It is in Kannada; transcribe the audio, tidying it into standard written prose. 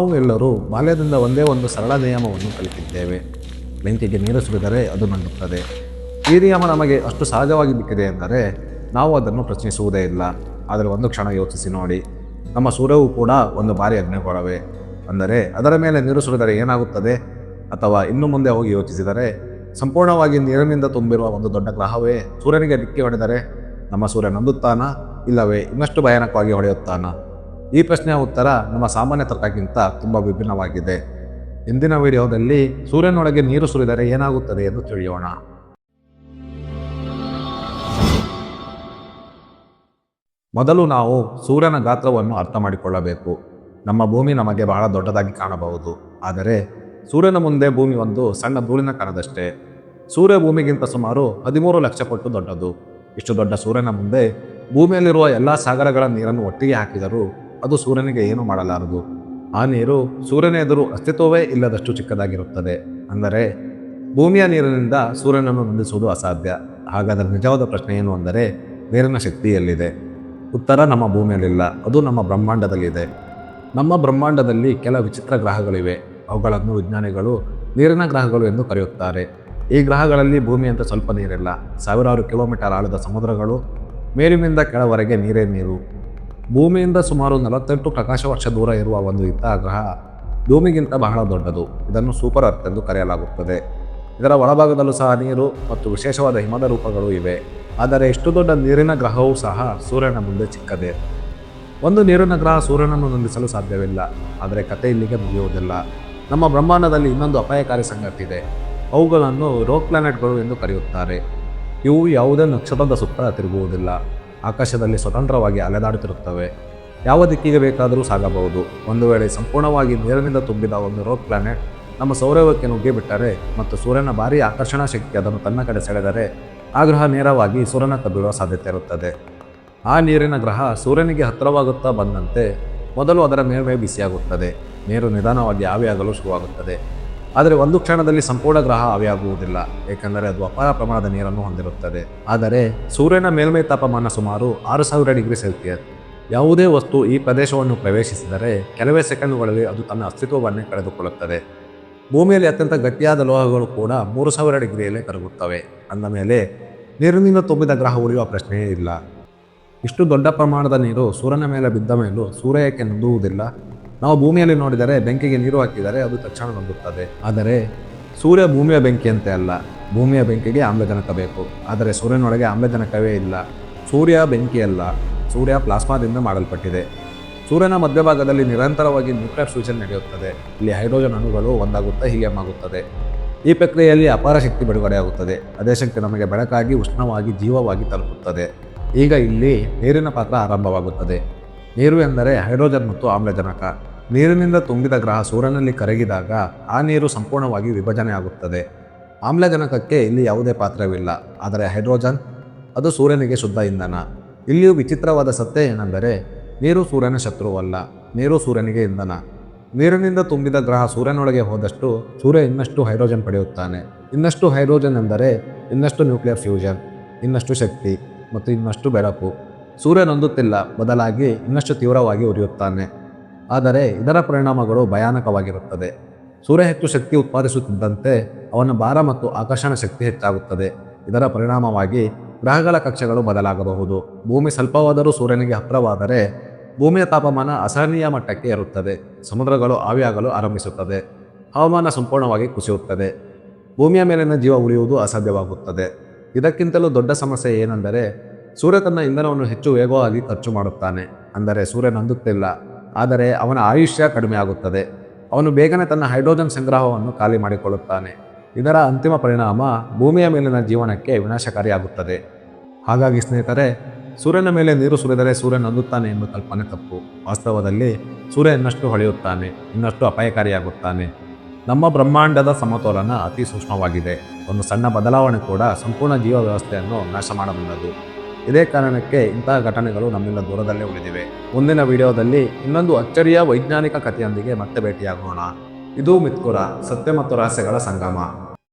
ನಾವು ಎಲ್ಲರೂ ಬಾಲ್ಯದಿಂದ ಒಂದೇ ಒಂದು ಸರಳ ನಿಯಮವನ್ನು ಕಲಿತಿದ್ದೇವೆ. ಬೆಂಕಿಗೆ ನೀರು ಸುರಿದರೆ ಅದು ನಂದುತ್ತದೆ. ಈ ನಿಯಮ ನಮಗೆ ಅಷ್ಟು ಸಹಜವಾಗಿ ಬಿಟ್ಟಿದೆ ಎಂದರೆ ನಾವು ಅದನ್ನು ಪ್ರಶ್ನಿಸುವುದೇ ಇಲ್ಲ. ಆದರೆ ಒಂದು ಕ್ಷಣ ಯೋಚಿಸಿ ನೋಡಿ, ನಮ್ಮ ಸೂರ್ಯವು ಕೂಡ ಒಂದು ಬಾರಿ ಅಗ್ನಿಗೋಳವೇ. ಅಂದರೆ ಅದರ ಮೇಲೆ ನೀರು ಸುರಿದರೆ ಏನಾಗುತ್ತದೆ? ಅಥವಾ ಇನ್ನು ಮುಂದೆ ಹೋಗಿ ಯೋಚಿಸಿದರೆ, ಸಂಪೂರ್ಣವಾಗಿ ನೀರಿನಿಂದ ತುಂಬಿರುವ ಒಂದು ದೊಡ್ಡ ಗ್ರಹವೇ ಸೂರ್ಯನಿಗೆ ಡಿಕ್ಕಿ ಹೊಡೆದರೆ ನಮ್ಮ ಸೂರ್ಯ ನಂದುತ್ತಾನಾ, ಇಲ್ಲವೇ ಇನ್ನಷ್ಟು ಭಯಾನಕವಾಗಿ ಹೊಳೆಯುತ್ತಾನಾ? ಈ ಪ್ರಶ್ನೆಯ ಉತ್ತರ ನಮ್ಮ ಸಾಮಾನ್ಯ ತರ್ಕಕ್ಕಿಂತ ತುಂಬ ವಿಭಿನ್ನವಾಗಿದೆ. ಇಂದಿನ ವಿಡಿಯೋದಲ್ಲಿ ಸೂರ್ಯನೊಳಗೆ ನೀರು ಸುರಿದರೆ ಏನಾಗುತ್ತದೆ ಎಂದು ತಿಳಿಯೋಣ. ಮೊದಲು ನಾವು ಸೂರ್ಯನ ಗಾತ್ರವನ್ನು ಅರ್ಥ ಮಾಡಿಕೊಳ್ಳಬೇಕು. ನಮ್ಮ ಭೂಮಿ ನಮಗೆ ಬಹಳ ದೊಡ್ಡದಾಗಿ ಕಾಣಬಹುದು, ಆದರೆ ಸೂರ್ಯನ ಮುಂದೆ ಭೂಮಿ ಒಂದು ಸಣ್ಣ ಧೂಳಿನ ಕಣದಷ್ಟೇ. ಸೂರ್ಯ ಭೂಮಿಗಿಂತ ಸುಮಾರು 13 ಲಕ್ಷ ಪಟ್ಟು ದೊಡ್ಡದು. ಇಷ್ಟು ದೊಡ್ಡ ಸೂರ್ಯನ ಮುಂದೆ ಭೂಮಿಯಲ್ಲಿರುವ ಎಲ್ಲ ಸಾಗರಗಳ ನೀರನ್ನು ಒಟ್ಟಿಗೆ ಹಾಕಿದರೂ ಅದು ಸೂರ್ಯನಿಗೆ ಏನು ಮಾಡಲಾರದು. ಆ ನೀರು ಸೂರ್ಯನ ಎದುರು ಅಸ್ತಿತ್ವವೇ ಇಲ್ಲದಷ್ಟು ಚಿಕ್ಕದಾಗಿರುತ್ತದೆ. ಅಂದರೆ ಭೂಮಿಯ ನೀರಿನಿಂದ ಸೂರ್ಯನನ್ನು ನಂದಿಸುವುದು ಅಸಾಧ್ಯ. ಹಾಗಾದರೆ ನಿಜವಾದ ಪ್ರಶ್ನೆ ಏನು ಅಂದರೆ, ನೀರಿನ ಶಕ್ತಿ ಎಲ್ಲಿದೆ? ಉತ್ತರ ನಮ್ಮ ಭೂಮಿಯಲ್ಲಿಲ್ಲ, ಅದು ನಮ್ಮ ಬ್ರಹ್ಮಾಂಡದಲ್ಲಿದೆ. ನಮ್ಮ ಬ್ರಹ್ಮಾಂಡದಲ್ಲಿ ಕೆಲ ವಿಚಿತ್ರ ಗ್ರಹಗಳಿವೆ. ಅವುಗಳನ್ನು ವಿಜ್ಞಾನಿಗಳು ನೀರಿನ ಗ್ರಹಗಳು ಎಂದು ಕರೆಯುತ್ತಾರೆ. ಈ ಗ್ರಹಗಳಲ್ಲಿ ಭೂಮಿಯಂತೆ ಸ್ವಲ್ಪ ನೀರಿಲ್ಲ. ಸಾವಿರಾರು ಕಿಲೋಮೀಟರ್ ಆಳದ ಸಮುದ್ರಗಳು, ಮೇಲಿನಿಂದ ಕೆಳವರೆಗೆ ನೀರೇ ನೀರು. ಭೂಮಿಯಿಂದ ಸುಮಾರು 48 ಪ್ರಕಾಶ ವರ್ಷ ದೂರ ಇರುವ ಒಂದು ಇಂತಹ ಗ್ರಹ ಭೂಮಿಗಿಂತ ಬಹಳ ದೊಡ್ಡದು. ಇದನ್ನು ಸೂಪರ್ ಅರ್ತ್ ಎಂದು ಕರೆಯಲಾಗುತ್ತದೆ. ಇದರ ಒಳಭಾಗದಲ್ಲೂ ಸಹ ನೀರು ಮತ್ತು ವಿಶೇಷವಾದ ಹಿಮದ ರೂಪಗಳು ಇವೆ. ಆದರೆ ಇಷ್ಟು ದೊಡ್ಡ ನೀರಿನ ಗ್ರಹವೂ ಸಹ ಸೂರ್ಯನ ಮುಂದೆ ಚಿಕ್ಕದೇ. ಒಂದು ನೀರಿನ ಗ್ರಹ ಸೂರ್ಯನನ್ನು ನಂದಿಸಲು ಸಾಧ್ಯವಿಲ್ಲ. ಆದರೆ ಕತೆ ಇಲ್ಲಿಗೆ ಮುಗಿಯುವುದಿಲ್ಲ. ನಮ್ಮ ಬ್ರಹ್ಮಾಂಡದಲ್ಲಿ ಇನ್ನೊಂದು ಅಪಾಯಕಾರಿ ಸಂಗತಿ ಇದೆ. ಅವುಗಳನ್ನು ರೋಗ್ ಪ್ಲಾನೆಟ್ಗಳು ಎಂದು ಕರೆಯುತ್ತಾರೆ. ಇವು ಯಾವುದೇ ನಕ್ಷತ್ರದ ಸುತ್ತ ತಿರುಗುವುದಿಲ್ಲ. ಆಕಾಶದಲ್ಲಿ ಸ್ವತಂತ್ರವಾಗಿ ಅಲೆದಾಡುತ್ತಿರುತ್ತವೆ. ಯಾವ ದಿಕ್ಕಿಗೆ ಬೇಕಾದರೂ ಸಾಗಬಹುದು. ಒಂದು ವೇಳೆ ಸಂಪೂರ್ಣವಾಗಿ ನೀರಿನಿಂದ ತುಂಬಿದ ಒಂದು ರೋಗ್ ಪ್ಲಾನೆಟ್ ನಮ್ಮ ಸೌರವ್ಯಕ್ಕೆ ನುಗ್ಗಿಬಿಟ್ಟರೆ ಮತ್ತು ಸೂರ್ಯನ ಭಾರೀ ಆಕರ್ಷಣಾ ಶಕ್ತಿ ಅದನ್ನು ತನ್ನ ಕಡೆ ಸೆಳೆದರೆ ಆ ಗ್ರಹ ನೇರವಾಗಿ ಸೂರ್ಯನತ್ತ ಬೀಳುವ ಸಾಧ್ಯತೆ ಇರುತ್ತದೆ. ಆ ನೀರಿನ ಗ್ರಹ ಸೂರ್ಯನಿಗೆ ಹತ್ತಿರವಾಗುತ್ತಾ ಬಂದಂತೆ ಮೊದಲು ಅದರ ಮೇಲ್ಮೈ ಬಿಸಿಯಾಗುತ್ತದೆ. ನೀರು ನಿಧಾನವಾಗಿ ಆವಿಯಾಗಲು ಶುರುವಾಗುತ್ತದೆ. ಆದರೆ ಒಂದು ಕ್ಷಣದಲ್ಲಿ ಸಂಪೂರ್ಣ ಗ್ರಹ ಆವಿಯಾಗುವುದಿಲ್ಲ, ಏಕೆಂದರೆ ಅದು ಅಪಾರ ಪ್ರಮಾಣದ ನೀರನ್ನು ಹೊಂದಿರುತ್ತದೆ. ಆದರೆ ಸೂರ್ಯನ ಮೇಲ್ಮೈ ತಾಪಮಾನ ಸುಮಾರು 6000 ಡಿಗ್ರಿ ಸೆಲ್ಸಿಯಸ್. ಯಾವುದೇ ವಸ್ತು ಈ ಪ್ರದೇಶವನ್ನು ಪ್ರವೇಶಿಸಿದರೆ ಕೆಲವೇ ಸೆಕೆಂಡುಗಳಲ್ಲಿ ಅದು ತನ್ನ ಅಸ್ತಿತ್ವವನ್ನೇ ಕಳೆದುಕೊಳ್ಳುತ್ತದೆ. ಭೂಮಿಯಲ್ಲಿ ಅತ್ಯಂತ ಗಟ್ಟಿಯಾದ ಲೋಹಗಳು ಕೂಡ 3000 ಡಿಗ್ರಿಯಲ್ಲೇ ಕರಗುತ್ತವೆ. ಅಂದ ಮೇಲೆ ನೀರಿನಿಂದ ತುಂಬಿದ ಗ್ರಹ ಉಳಿಯುವ ಪ್ರಶ್ನೆಯೇ ಇಲ್ಲ. ಇಷ್ಟು ದೊಡ್ಡ ಪ್ರಮಾಣದ ನೀರು ಸೂರ್ಯನ ಮೇಲೆ ಬಿದ್ದ ಮೇಲೂ ಸೂರ್ಯ ಏಕೆ ನಂದುವುದಿಲ್ಲ? ನಾವು ಭೂಮಿಯಲ್ಲಿ ನೋಡಿದರೆ ಬೆಂಕಿಗೆ ನೀರು ಹಾಕಿದರೆ ಅದು ತಕ್ಷಣ ನಂದುತ್ತದೆ. ಆದರೆ ಸೂರ್ಯ ಭೂಮಿಯ ಬೆಂಕಿಯಂತೆ ಅಲ್ಲ. ಭೂಮಿಯ ಬೆಂಕಿಗೆ ಆಮ್ಲಜನಕ ಬೇಕು, ಆದರೆ ಸೂರ್ಯನೊಳಗೆ ಆಮ್ಲಜನಕವೇ ಇಲ್ಲ. ಸೂರ್ಯ ಬೆಂಕಿಯಲ್ಲ, ಸೂರ್ಯ ಪ್ಲಾಸ್ಮಾದಿಂದ ಮಾಡಲ್ಪಟ್ಟಿದೆ. ಸೂರ್ಯನ ಮಧ್ಯಭಾಗದಲ್ಲಿ ನಿರಂತರವಾಗಿ ನ್ಯೂಕ್ಲಿಯರ್ ಫ್ಯೂಷನ್ ನಡೆಯುತ್ತದೆ. ಇಲ್ಲಿ ಹೈಡ್ರೋಜನ್ ಅಣುಗಳು ಒಂದಾಗುತ್ತಾ ಹೀಲಿಯಂ ಆಗುತ್ತದೆ. ಈ ಪ್ರಕ್ರಿಯೆಯಲ್ಲಿ ಅಪಾರ ಶಕ್ತಿ ಬಿಡುಗಡೆಯಾಗುತ್ತದೆ. ಅದೇ ಶಕ್ತಿ ನಮಗೆ ಬೆಳಕಾಗಿ, ಉಷ್ಣವಾಗಿ, ಜೀವವಾಗಿ ತಲುಪುತ್ತದೆ. ಈಗ ಇಲ್ಲಿ ನೀರಿನ ಪಾತ್ರ ಆರಂಭವಾಗುತ್ತದೆ. ನೀರು ಎಂದರೆ ಹೈಡ್ರೋಜನ್ ಮತ್ತು ಆಮ್ಲಜನಕ. ನೀರಿನಿಂದ ತುಂಬಿದ ಗ್ರಹ ಸೂರ್ಯನಲ್ಲಿ ಕರಗಿದಾಗ ಆ ನೀರು ಸಂಪೂರ್ಣವಾಗಿ ವಿಭಜನೆ ಆಗುತ್ತದೆ. ಆಮ್ಲಜನಕಕ್ಕೆ ಇಲ್ಲಿ ಯಾವುದೇ ಪಾತ್ರವಿಲ್ಲ, ಆದರೆ ಹೈಡ್ರೋಜನ್ ಅದು ಸೂರ್ಯನಿಗೆ ಶುದ್ಧ ಇಂಧನ. ಇಲ್ಲಿಯೂ ವಿಚಿತ್ರವಾದ ಸತ್ಯ ಏನೆಂದರೆ, ನೀರು ಸೂರ್ಯನ ಶತ್ರುವಲ್ಲ, ನೀರು ಸೂರ್ಯನಿಗೆ ಇಂಧನ. ನೀರಿನಿಂದ ತುಂಬಿದ ಗ್ರಹ ಸೂರ್ಯನೊಳಗೆ ಹೋದಷ್ಟು ಸೂರ್ಯ ಇನ್ನಷ್ಟು ಹೈಡ್ರೋಜನ್ ಪಡೆಯುತ್ತಾನೆ. ಇನ್ನಷ್ಟು ಹೈಡ್ರೋಜನ್ ಎಂದರೆ ಇನ್ನಷ್ಟು ನ್ಯೂಕ್ಲಿಯರ್ ಫ್ಯೂಷನ್, ಇನ್ನಷ್ಟು ಶಕ್ತಿ ಮತ್ತು ಇನ್ನಷ್ಟು ಬೆಳಕು. ಸೂರ್ಯ ನಂದುತ್ತಿಲ್ಲ, ಬದಲಾಗಿ ಇನ್ನಷ್ಟು ತೀವ್ರವಾಗಿ ಉರಿಯುತ್ತಾನೆ. ಆದರೆ ಇದರ ಪರಿಣಾಮಗಳು ಭಯಾನಕವಾಗಿರುತ್ತದೆ. ಸೂರ್ಯ ಹೆಚ್ಚು ಶಕ್ತಿ ಉತ್ಪಾದಿಸುತ್ತಿದ್ದಂತೆ ಅವನ ಭಾರ ಮತ್ತು ಆಕರ್ಷಣ ಶಕ್ತಿ ಹೆಚ್ಚಾಗುತ್ತದೆ. ಇದರ ಪರಿಣಾಮವಾಗಿ ಗ್ರಹಗಳ ಕಕ್ಷೆಗಳು ಬದಲಾಗಬಹುದು. ಭೂಮಿ ಸ್ವಲ್ಪವಾದರೂ ಸೂರ್ಯನಿಗೆ ಹತ್ತಿರವಾದರೆ ಭೂಮಿಯ ತಾಪಮಾನ ಅಸಹನೀಯ ಮಟ್ಟಕ್ಕೆ ಏರುತ್ತದೆ. ಸಮುದ್ರಗಳು ಆವಿಯಾಗಲು ಆರಂಭಿಸುತ್ತದೆ. ಹವಾಮಾನ ಸಂಪೂರ್ಣವಾಗಿ ಕುಸಿಯುತ್ತದೆ. ಭೂಮಿಯ ಮೇಲಿನ ಜೀವ ಉಳಿಯುವುದು ಅಸಾಧ್ಯವಾಗುತ್ತದೆ. ಇದಕ್ಕಿಂತಲೂ ದೊಡ್ಡ ಸಮಸ್ಯೆ ಏನೆಂದರೆ, ಸೂರ್ಯ ತನ್ನ ಇಂಧನವನ್ನು ಹೆಚ್ಚು ವೇಗವಾಗಿ ಖರ್ಚು ಮಾಡುತ್ತಾನೆ. ಅಂದರೆ ಸೂರ್ಯ ನಂದುತ್ತಿಲ್ಲ, ಆದರೆ ಅವನ ಆಯುಷ್ಯ ಕಡಿಮೆ ಆಗುತ್ತದೆ. ಅವನು ಬೇಗನೆ ತನ್ನ ಹೈಡ್ರೋಜನ್ ಸಂಗ್ರಹವನ್ನು ಖಾಲಿ ಮಾಡಿಕೊಳ್ಳುತ್ತಾನೆ. ಇದರ ಅಂತಿಮ ಪರಿಣಾಮ ಭೂಮಿಯ ಮೇಲಿನ ಜೀವನಕ್ಕೆ ವಿನಾಶಕಾರಿಯಾಗುತ್ತದೆ. ಹಾಗಾಗಿ ಸ್ನೇಹಿತರೆ, ಸೂರ್ಯನ ಮೇಲೆ ನೀರು ಸುರಿದರೆ ಸೂರ್ಯ ನಂದುತ್ತಾನೆ ಎಂಬ ಕಲ್ಪನೆ ತಪ್ಪು. ವಾಸ್ತವದಲ್ಲಿ ಸೂರ್ಯ ಇನ್ನಷ್ಟು ಹೊಳೆಯುತ್ತಾನೆ, ಇನ್ನಷ್ಟು ಅಪಾಯಕಾರಿಯಾಗುತ್ತಾನೆ. ನಮ್ಮ ಬ್ರಹ್ಮಾಂಡದ ಸಮತೋಲನ ಅತಿ ಸೂಕ್ಷ್ಮವಾಗಿದೆ. ಒಂದು ಸಣ್ಣ ಬದಲಾವಣೆ ಕೂಡ ಸಂಪೂರ್ಣ ಜೀವ ವ್ಯವಸ್ಥೆಯನ್ನು ನಾಶ ಮಾಡಬಲ್ಲದು. ಇದೇ ಕಾರಣಕ್ಕೆ ಇಂತಹ ಘಟನೆಗಳು ನಮ್ಮಿಂದ ದೂರದಲ್ಲೇ ಉಳಿದಿವೆ. ಮುಂದಿನ ವಿಡಿಯೋದಲ್ಲಿ ಇನ್ನೊಂದು ಅಚ್ಚರಿಯ ವೈಜ್ಞಾನಿಕ ಕಥೆಯೊಂದಿಗೆ ಮತ್ತೆ ಭೇಟಿಯಾಗೋಣ. ಇದು ಮಿತ್ಕುರ, ಸತ್ಯ ಮತ್ತು ರಹಸ್ಯಗಳ ಸಂಗಮ.